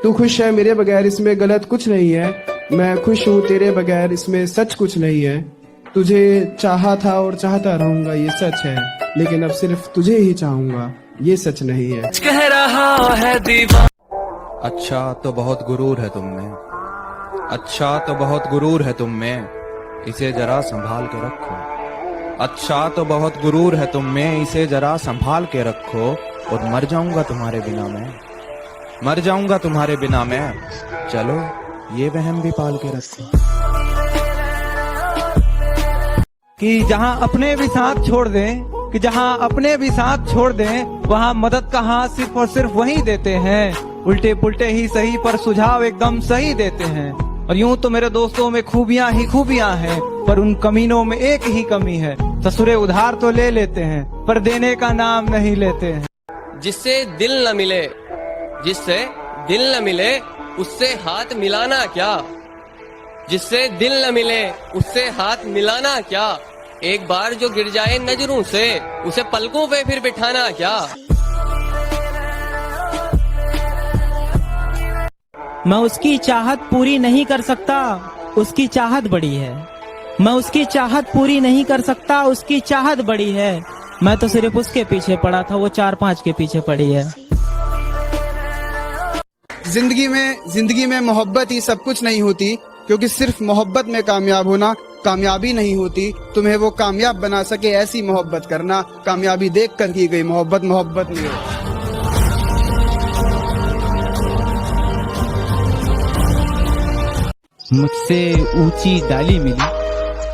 तू खुश है मेरे बगैर, इसमें गलत कुछ नहीं है। मैं खुश हूँ तेरे बगैर, इसमें सच कुछ नहीं है। तुझे चाहा था और चाहता रहूंगा, ये सच है, लेकिन अब सिर्फ तुझे ही चाहूंगा, ये सच नहीं है। कह रहा है दीवाना। अच्छा तो बहुत गुरूर है तुम में, अच्छा तो बहुत गुरूर है तुम में, इसे जरा संभाल के रखो। अच्छा तो बहुत गुरूर है तुम में, इसे जरा संभाल के रखो। और मर जाऊंगा तुम्हारे बिना मैं, मर जाऊंगा तुम्हारे बिना मैं, चलो ये वहम भी पाल के रखो। कि जहां अपने भी साथ छोड़ दें, कि जहां अपने भी साथ छोड़ दें, वहां मदद का हाथ सिर्फ और सिर्फ वही देते हैं। उल्टे पुल्टे ही सही पर सुझाव एकदम सही देते हैं। और यूं तो मेरे दोस्तों में खूबियां ही खूबियां हैं, पर उन कमीनों में एक ही कमी है, ससुरे उधार तो ले लेते हैं पर देने का नाम नहीं लेते हैं। जिससे दिल न मिले, जिससे दिल न मिले, उससे हाथ मिलाना क्या। जिससे दिल न मिले, उससे हाथ मिलाना क्या। एक बार जो गिर जाए नजरों से, उसे पलकों पे फिर बिठाना क्या। मैं उसकी चाहत पूरी नहीं कर सकता, उसकी चाहत बड़ी है। मैं उसकी चाहत पूरी नहीं कर सकता, उसकी चाहत बड़ी है। मैं तो सिर्फ उसके पीछे पड़ा था, वो 4-5 के पीछे पड़ी है। जिंदगी में मोहब्बत ही सब कुछ नहीं होती, क्योंकि सिर्फ मोहब्बत में कामयाब होना कामयाबी नहीं होती। तुम्हें वो कामयाब बना सके ऐसी मोहब्बत करना, कामयाबी देख कर की गई मोहब्बत मोहब्बत नहीं है। मुझसे ऊंची डाली मिली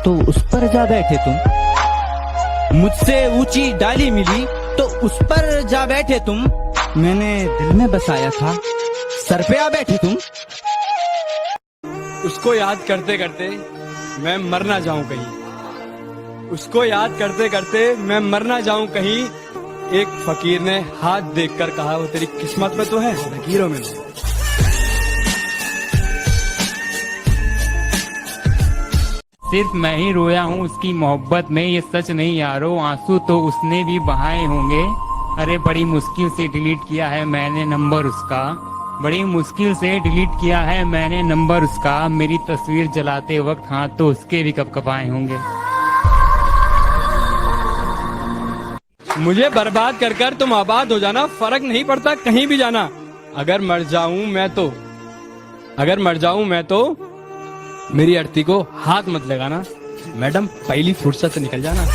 तो उस पर जा बैठे तुम। मुझसे ऊंची डाली मिली तो उस पर जा बैठे तुम। मैंने दिल में बसाया था, सर पे आ बैठे तुम। उसको याद करते करते मैं मर ना जाऊं कहीं, उसको याद करते करते मैं मर ना जाऊं कहीं। एक फकीर ने हाथ देखकर कहा, वो तेरी किस्मत में तो है, लकीरों में नहीं। सिर्फ मैं ही रोया हूँ उसकी मोहब्बत में, ये सच नहीं यारो, आंसू तो उसने भी बहाए होंगे। अरे बड़ी मुश्किल से डिलीट किया है मैंने नंबर उसका, बड़ी मुश्किल से डिलीट किया है मैंने नंबर उसका। मेरी तस्वीर जलाते वक्त हाथ तो उसके भी कपकपाए होंगे। मुझे बर्बाद कर कर तुम आबाद हो जाना, फर्क नहीं पड़ता कहीं भी जाना। अगर मर जाऊं मैं तो मेरी अर्थी को हाथ मत लगाना। मैडम पहली फुर्सत से निकल जाना।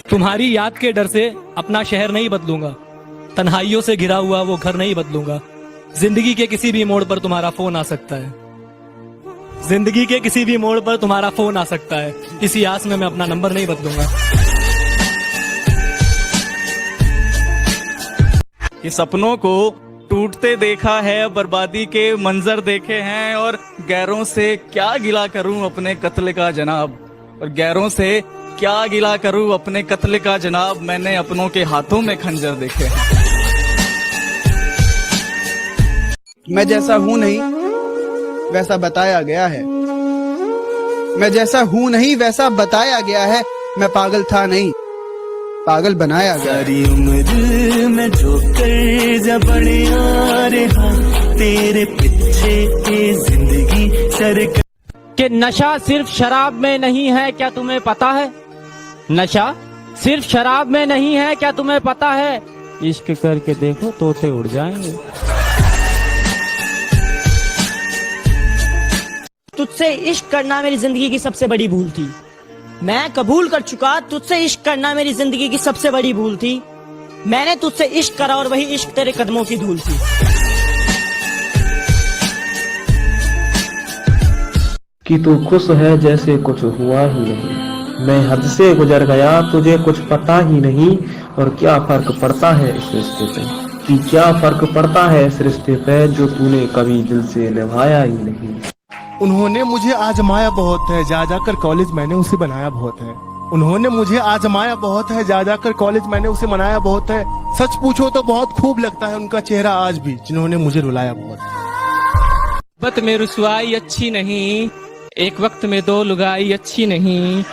तुम्हारी याद के डर से अपना शहर नहीं बदलूंगा, तन्हाइयों से घिरा हुआ वो घर नहीं बदलूंगा। जिंदगी के किसी भी मोड़ पर तुम्हारा फोन आ सकता है, जिंदगी के किसी भी मोड़ पर तुम्हारा फोन आ सकता है। इसी आस में मैं अपना नंबर नहीं बदलूंगा। ये सपनों को टूटते देखा है, बर्बादी के मंजर देखे हैं, और गैरों से क्या गिला करूं अपने कत्ल का जनाब, और गैरों से क्या गिला करूं अपने कत्ल का जनाब। मैंने अपनों के हाथों में खंजर देखे हैं। मैं जैसा हूँ नहीं वैसा बताया गया है, मैं जैसा हूँ नहीं वैसा बताया गया है। मैं पागल था नहीं, पागल बनाया गया। सारी उम्र में जो कर्जा बढ़िया रहा, तेरे पीछे ये जिंदगी सर कि नशा सिर्फ शराब में नहीं है, क्या तुम्हें पता है। नशा सिर्फ शराब में नहीं है, क्या तुम्हें पता है। इश्क करके देखो तोते उड़ जाएंगे। तुझसे इश्क करना मेरी जिंदगी की सबसे बड़ी भूल थी। मैं कबूल कर चुका, तुझसे इश्क करना मेरी जिंदगी की सबसे बड़ी भूल थी। मैंने तुझसे इश्क करा और वही इश्क तेरे कदमों की धूल थी। कि तू खुश है जैसे कुछ हुआ ही नहीं, मैं हद से गुजर गया तुझे कुछ पता ही नहीं। और क्या फर्क पड़ता है इस रिश्ते पे, कि क्या फर्क पड़ता है इस रिश्ते पे, जो तूने कभी दिल से निभाया ही नहीं। उन्होंने मुझे आजमाया बहुत है, जा जाकर कॉलेज मैंने उसे बनाया बहुत है। उन्होंने मुझे आजमाया बहुत है, जा जाकर कॉलेज मैंने उसे मनाया बहुत है। सच पूछो तो बहुत खूब लगता है उनका चेहरा आज भी, जिन्होंने मुझे रुलाया बहुत। मोहब्बत में रुसवाई अच्छी नहीं, एक वक्त में दो लुगाई अच्छी नहीं।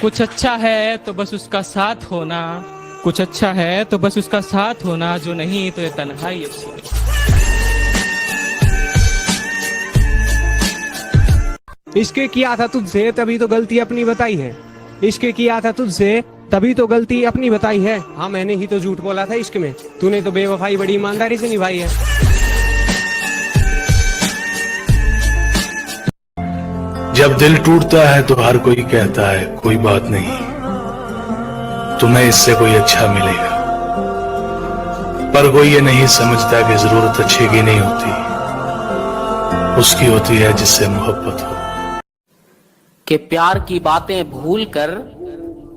कुछ अच्छा है तो बस उसका साथ होना, कुछ अच्छा है तो बस उसका साथ होना, जो नहीं तो ये तन्हाई अच्छी है। इश्क किया था तुझसे तभी तो गलती अपनी बताई है। इश्क किया था तुझसे तभी तो गलती अपनी बताई है। हाँ मैंने ही तो झूठ बोला था इश्क में, तूने तो बेवफाई बड़ी ईमानदारी से निभाई है। जब दिल टूटता है तो हर कोई कहता है कोई बात नहीं, तुम्हें इससे कोई अच्छा मिलेगा, पर कोई ये नहीं समझता कि जरूरत अच्छे की नहीं होती, उसकी होती है जिससे मोहब्बत हो। कि प्यार की बातें भूल कर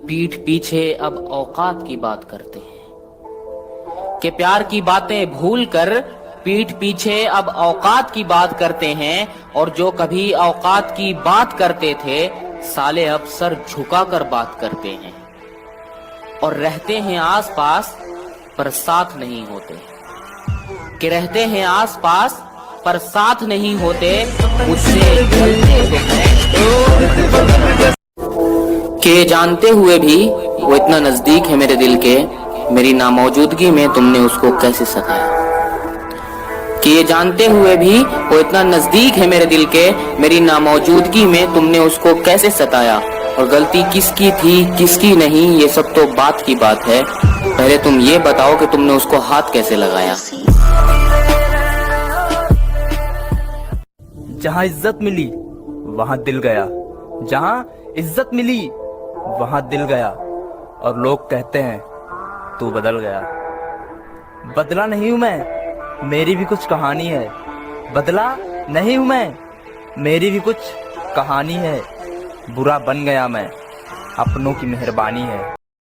पीठ पीछे अब औकात की बात करते हैं। कि प्यार की बातें भूल कर पीठ पीछे अब औकात की बात करते हैं, और जो कभी औकात की बात करते थे साले अब सर झुकाकर बात करते हैं, और रहते हैं आसपास पर साथ नहीं होते। कि रहते हैं आसपास पर साथ नहीं होते, मुझसे के जानते हुए भी वो इतना नजदीक है मेरे दिल के, मेरी नामौजूदगी में तुमने उसको कैसे सताया। कि ये जानते हुए भी वो इतना नजदीक है मेरे दिल के, मेरी नामौजूदगी में तुमने उसको कैसे सताया। और गलती किसकी थी किसकी नहीं ये सब तो बात की बात है, पहले तुम ये बताओ कि तुमने उसको हाथ कैसे लगाया। जहाँ इज्जत मिली वहाँ दिल गया, जहाँ इज्जत मिली वहाँ दिल गया, और लोग कहते हैं तू बदल गया। बदला नहीं हूं मैं, मेरी भी कुछ कहानी है। बदला नहीं हूं मैं, मेरी भी कुछ कहानी है। बुरा बन गया मैं, अपनों की मेहरबानी है।